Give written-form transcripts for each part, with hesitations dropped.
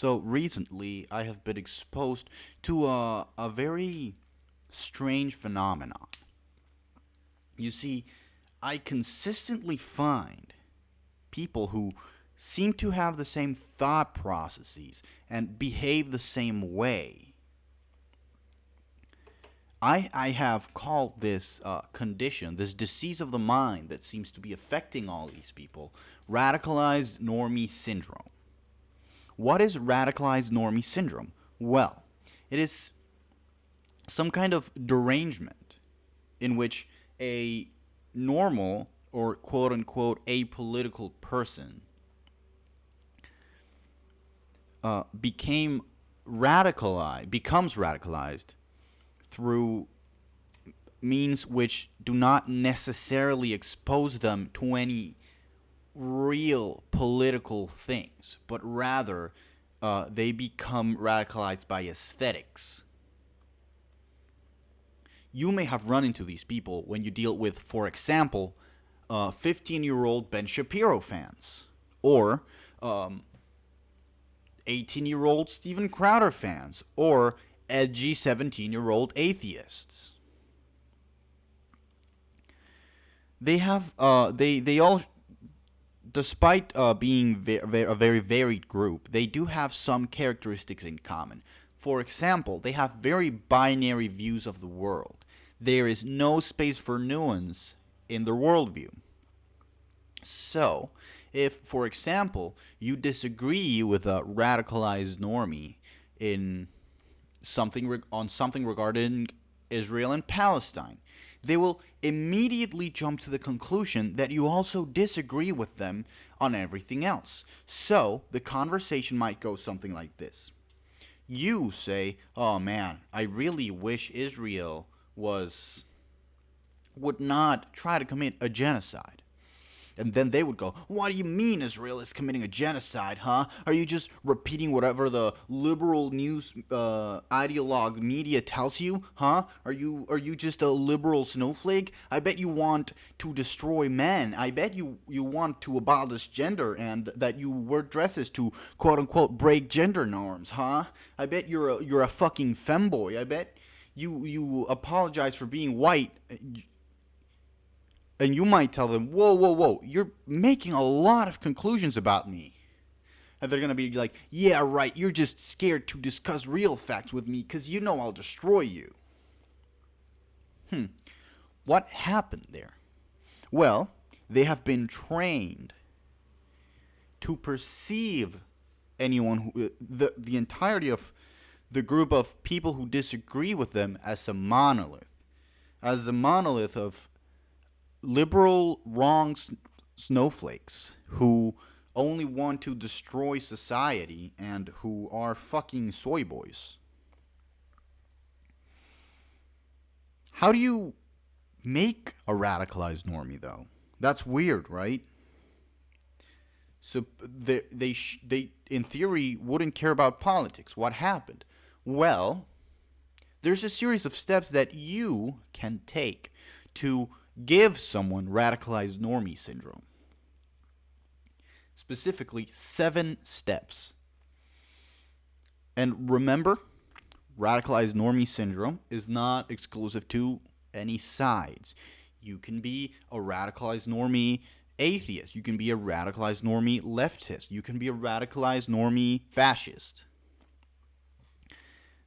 So recently, I have been exposed to a very strange phenomenon. You see, I consistently find people who seem to have the same thought processes and behave the same way. I have called this condition, this disease of the mind that seems to be affecting all these people, radicalized normie syndrome. What is radicalized normie syndrome? Well, it is some kind of derangement in which a normal or quote unquote apolitical person becomes radicalized through means which do not necessarily expose them to any real political things, but rather they become radicalized by aesthetics. You may have run into these people when you deal with, for example, 15-year-old Ben Shapiro fans or 18-year-old Steven Crowder fans or edgy 17-year-old atheists. They all, despite being a very varied group, they do have some characteristics in common. For example, they have very binary views of the world. There is no space for nuance in their worldview. So, if, for example, you disagree with a radicalized normie in something regarding Israel and Palestine, they will immediately jump to the conclusion that you also disagree with them on everything else. So, the conversation might go something like this. You say, "Oh man, I really wish Israel would not try to commit a genocide." And then they would go, "What do you mean Israel is committing a genocide, huh? Are you just repeating whatever the liberal news ideologue media tells you, huh? Are you just a liberal snowflake? I bet you want to destroy men. I bet you want to abolish gender and that you wear dresses to quote unquote break gender norms, huh? I bet you're a fucking femboy. I bet you apologize for being white." And you might tell them, "Whoa, whoa, whoa, you're making a lot of conclusions about me." And they're going to be like, "Yeah, right, you're just scared to discuss real facts with me because you know I'll destroy you." What happened there? Well, they have been trained to perceive anyone who, the entirety of the group of people who disagree with them as a monolith. As a monolith of liberal wrong snowflakes who only want to destroy society and who are fucking soy boys. How do you make a radicalized normie though? That's weird, right? So they in theory wouldn't care about politics. What happened? Well, there's a series of steps that you can take to give someone radicalized normie syndrome. Specifically, 7 steps. And remember, radicalized normie syndrome is not exclusive to any sides. You can be a radicalized normie atheist. You can be a radicalized normie leftist. You can be a radicalized normie fascist.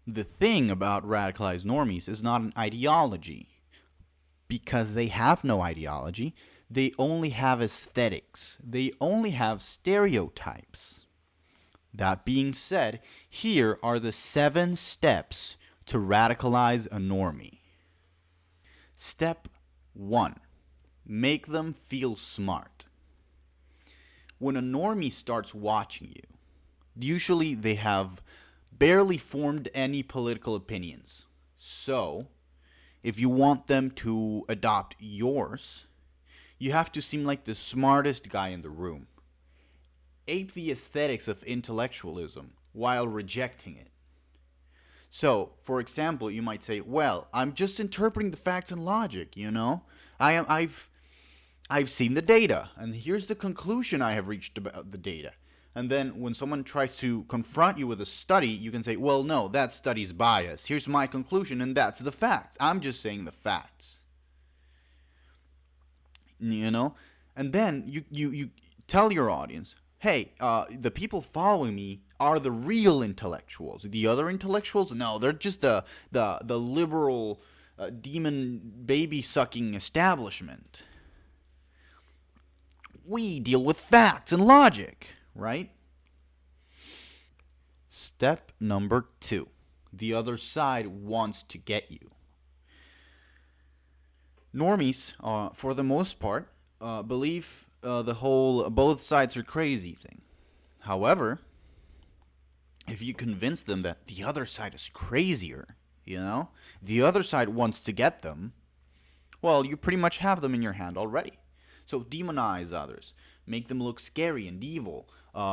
The thing about radicalized normies is not an ideology. Because they have no ideology, they only have aesthetics. They only have stereotypes. That being said, here are the 7 steps to radicalize a normie. Step 1. Make them feel smart. When a normie starts watching you, usually they have barely formed any political opinions. So, if you want them to adopt yours, you have to seem like the smartest guy in the room. Ape the aesthetics of intellectualism while rejecting it. So, for example, you might say, "Well, I'm just interpreting the facts and logic, you know? I've seen the data, and here's the conclusion I have reached about the data. And then when someone tries to confront you with a study, you can say, well, no, that study's biased. Here's my conclusion, and that's the facts. I'm just saying the facts. You know? And then you tell your audience, hey, the people following me are the real intellectuals. The other intellectuals, no, they're just the liberal demon baby sucking establishment. We deal with facts and logic, right? Step number 2. The other side wants to get you. Normies, for the most part, believe the whole both sides are crazy thing. However, if you convince them that the other side is crazier, the other side wants to get them, well, you pretty much have them in your hand already. So demonize others, make them look scary and evil,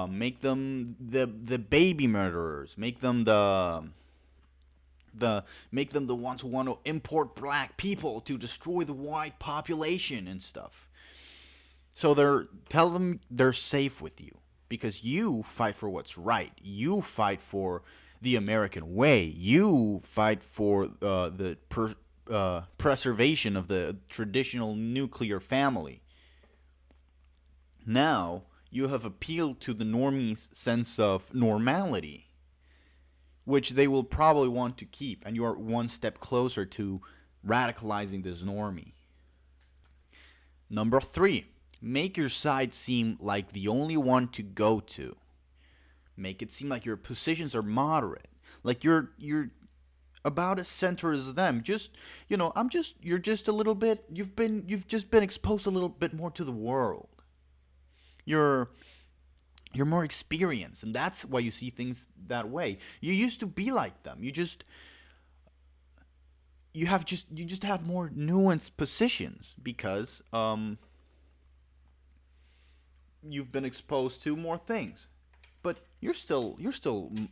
make them the baby murderers, make them the ones who want to import black people to destroy the white population and stuff. So tell them they're safe with you because you fight for what's right. You fight for the American way. You fight for the preservation of the traditional nuclear family. Now you have appealed to the normies' sense of normality, which they will probably want to keep, and you are one step closer to radicalizing this normie. Number 3, make your side seem like the only one to go to. Make it seem like your positions are moderate, like you're about as center as them. You're just a little bit. You've just been exposed a little bit more to the world. You're more experienced, and that's why you see things that way. You used to be like them. You just have more nuanced positions because you've been exposed to more things. But you're still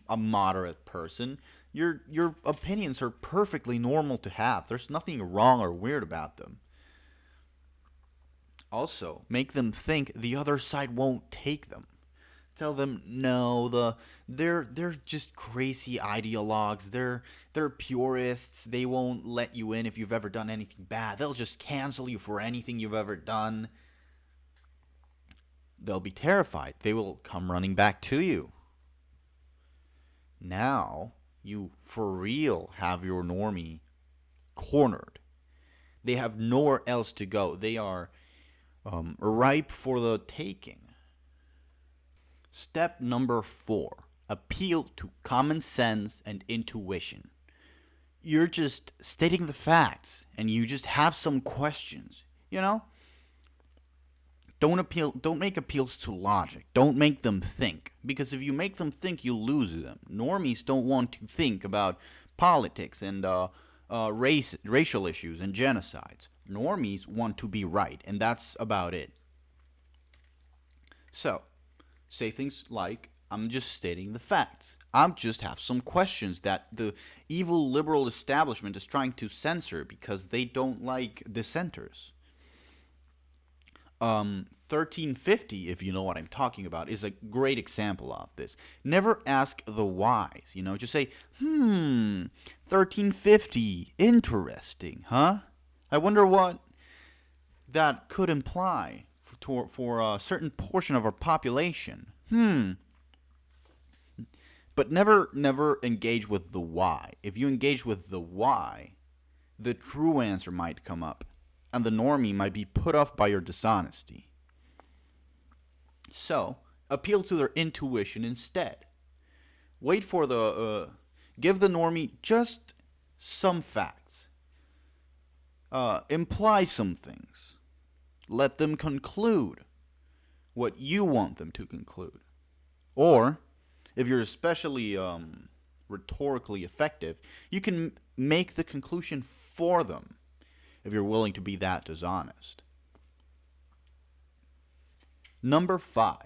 a moderate person. Your opinions are perfectly normal to have. There's nothing wrong or weird about them. Also, make them think the other side won't take them. Tell them no, they're just crazy ideologues. They're purists. They won't let you in if you've ever done anything bad. They'll just cancel you for anything you've ever done. They'll be terrified. They will come running back to you. Now you for real have your normie cornered. They have nowhere else to go. They are ripe for the taking. Step number 4. Appeal to common sense and intuition. You're just stating the facts and you just have some questions. Don't make appeals to logic. Don't make them think. Because if you make them think, you lose them. Normies don't want to think about politics and racial issues and genocides. Normies want to be right, and that's about it. So, say things like, I'm just stating the facts. I just have some questions that the evil liberal establishment is trying to censor because they don't like dissenters. 1350, if you know what I'm talking about, is a great example of this. Never ask the whys, just say, 1350, interesting, huh? I wonder what that could imply for a certain portion of our population. But never engage with the why. If you engage with the why, the true answer might come up, and the normie might be put off by your dishonesty. So, appeal to their intuition instead. Wait for give the normie just some facts. Imply some things. Let them conclude what you want them to conclude. Or, if you're especially rhetorically effective, you can make the conclusion for them if you're willing to be that dishonest. Number 5.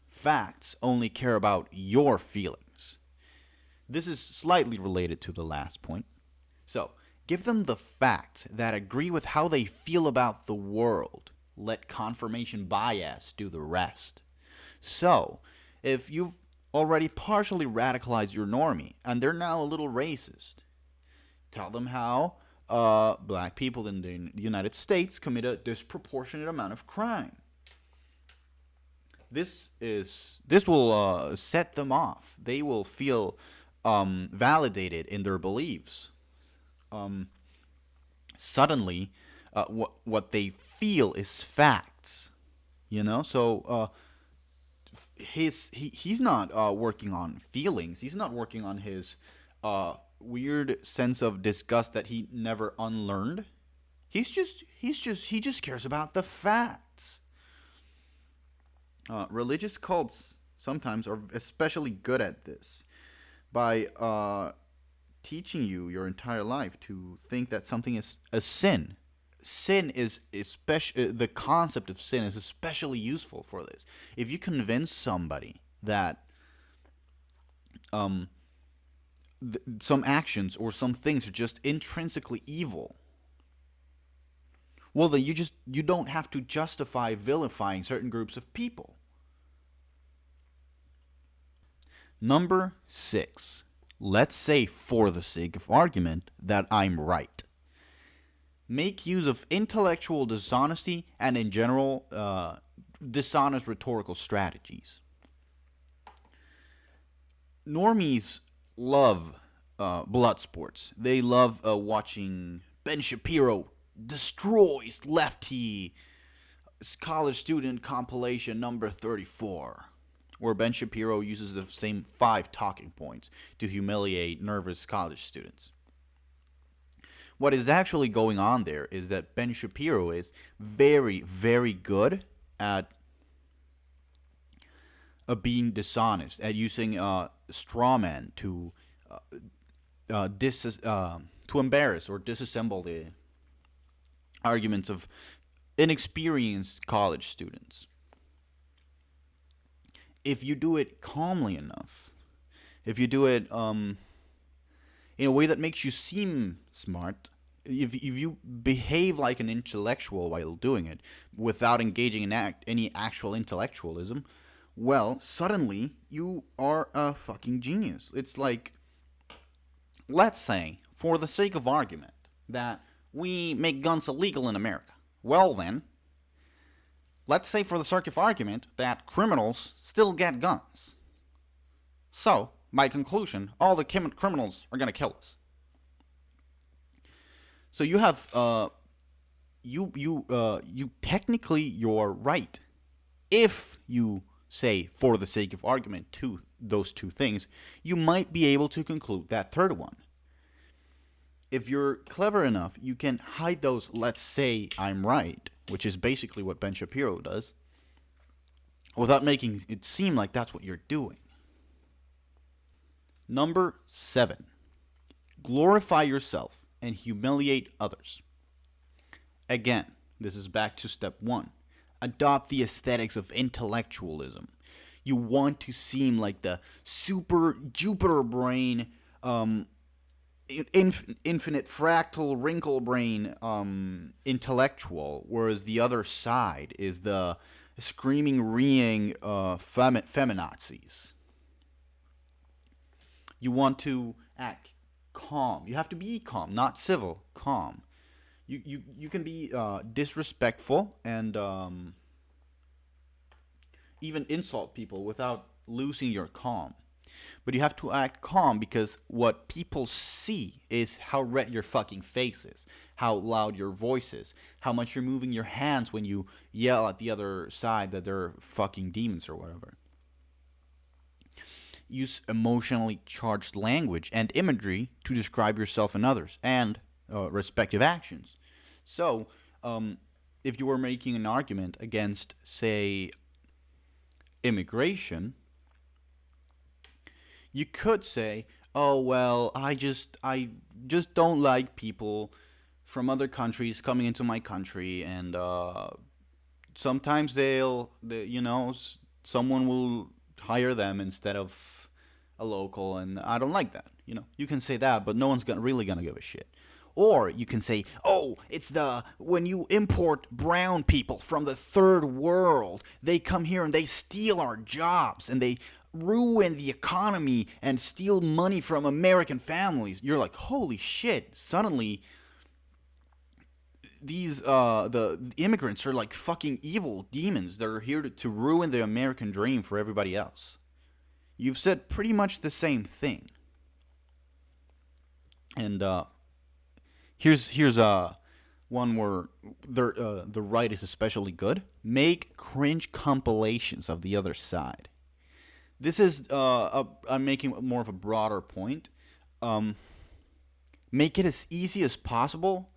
Facts only care about your feelings. This is slightly related to the last point. So, give them the facts that agree with how they feel about the world. Let confirmation bias do the rest. So, if you've already partially radicalized your normie and they're now a little racist, tell them how black people in the United States commit a disproportionate amount of crime. This will set them off. They will feel validated in their beliefs. Um, Suddenly, what they feel is facts. You know, so he's not working on feelings. He's not working on his weird sense of disgust that he never unlearned. He just cares about the facts. Religious cults sometimes are especially good at this by teaching you your entire life to think that something is a sin. Sin is especially the concept of sin is especially useful for this. If you convince somebody that some actions or some things are just intrinsically evil, well then you don't have to justify vilifying certain groups of people. Number 6. Let's say, for the sake of argument, that I'm right. Make use of intellectual dishonesty and, in general, dishonest rhetorical strategies. Normies love blood sports. They love watching Ben Shapiro destroys lefty college student compilation number 34, where Ben Shapiro uses the same 5 talking points to humiliate nervous college students. What is actually going on there is that Ben Shapiro is very, very good at being dishonest, at using straw man to embarrass or disassemble the arguments of inexperienced college students. If you do it calmly enough, if you do it in a way that makes you seem smart, if you behave like an intellectual while doing it without engaging in any actual intellectualism, well, suddenly you are a fucking genius. It's like, let's say, for the sake of argument, that we make guns illegal in America. Well then, let's say for the sake of argument that criminals still get guns. So, by conclusion, all the criminals are going to kill us. So you have, you technically you're right. If you say, for the sake of argument, those two things, you might be able to conclude that third one. If you're clever enough, you can hide those, let's say I'm right, which is basically what Ben Shapiro does, without making it seem like that's what you're doing. Number 7. Glorify yourself and humiliate others. Again, this is back to step 1. Adopt the aesthetics of intellectualism. You want to seem like the super Jupiter brain, infinite fractal wrinkle brain intellectual, whereas the other side is the screaming, reeing feminazis. You want to act calm. You have to be calm, not civil, calm. You can be disrespectful and even insult people without losing your calm. But you have to act calm because what people see is how red your fucking face is, how loud your voice is, how much you're moving your hands when you yell at the other side that they're fucking demons or whatever. Use emotionally charged language and imagery to describe yourself and others and respective actions. So, if you were making an argument against, say, immigration, you could say, "Oh well, I just don't like people from other countries coming into my country, and sometimes someone will hire them instead of a local, and I don't like that." You can say that, but no one's really gonna give a shit. Or you can say, "Oh, it's when you import brown people from the third world, they come here and they steal our jobs and they ruin the economy and steal money from American families. You're like, holy shit! Suddenly, these the immigrants are like fucking evil demons that are here to ruin the American dream for everybody else. You've said pretty much the same thing. And here's one where the right is especially good. Make cringe compilations of the other side. This is I'm making more of a broader point. Um, make it as easy as possible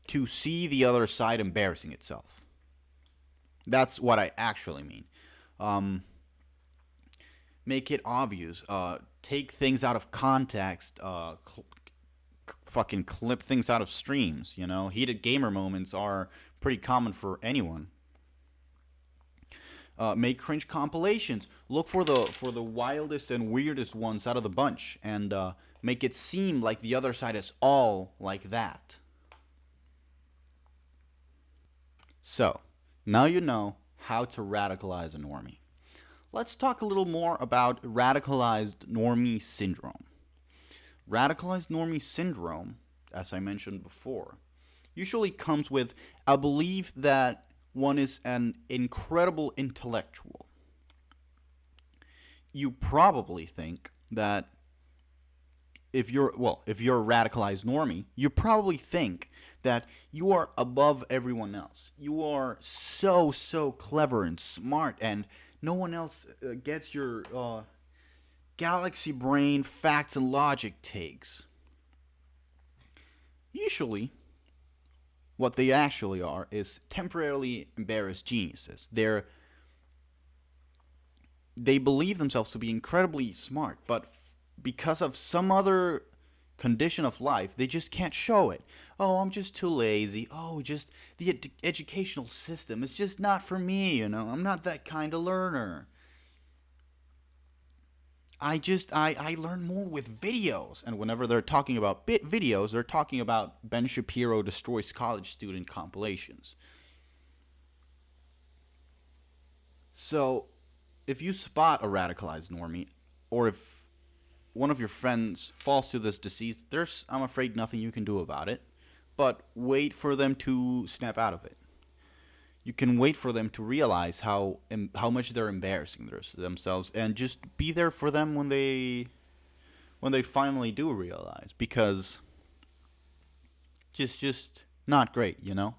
to see the other side embarrassing itself. That's what I actually mean. Um, make it obvious. Take things out of context. Fucking clip things out of streams. You know, heated gamer moments are pretty common for anyone. Make cringe compilations. Look for the wildest and weirdest ones out of the bunch, and make it seem like the other side is all like that. So now you know how to radicalize a normie. Let's talk a little more about radicalized normie syndrome. Radicalized normie syndrome, as I mentioned before, usually comes with a belief that one is an incredible intellectual. You probably think that if you're a radicalized normie, you probably think that you are above everyone else. You are so clever and smart, and no one else gets your galaxy brain facts and logic takes. Usually, what they actually are is temporarily embarrassed geniuses. They believe themselves to be incredibly smart, but because of some other condition of life, they just can't show it. Oh, I'm just too lazy. Oh, just the educational system is just not for me, you know. I'm not that kind of learner. I learn more with videos. And whenever they're talking about videos, they're talking about Ben Shapiro destroys college student compilations. So, if you spot a radicalized normie, or if one of your friends falls to this disease, there's, I'm afraid, nothing you can do about it. But wait for them to snap out of it. You can wait for them to realize how much they're embarrassing themselves, and just be there for them when they finally do realize, because just not great, you know.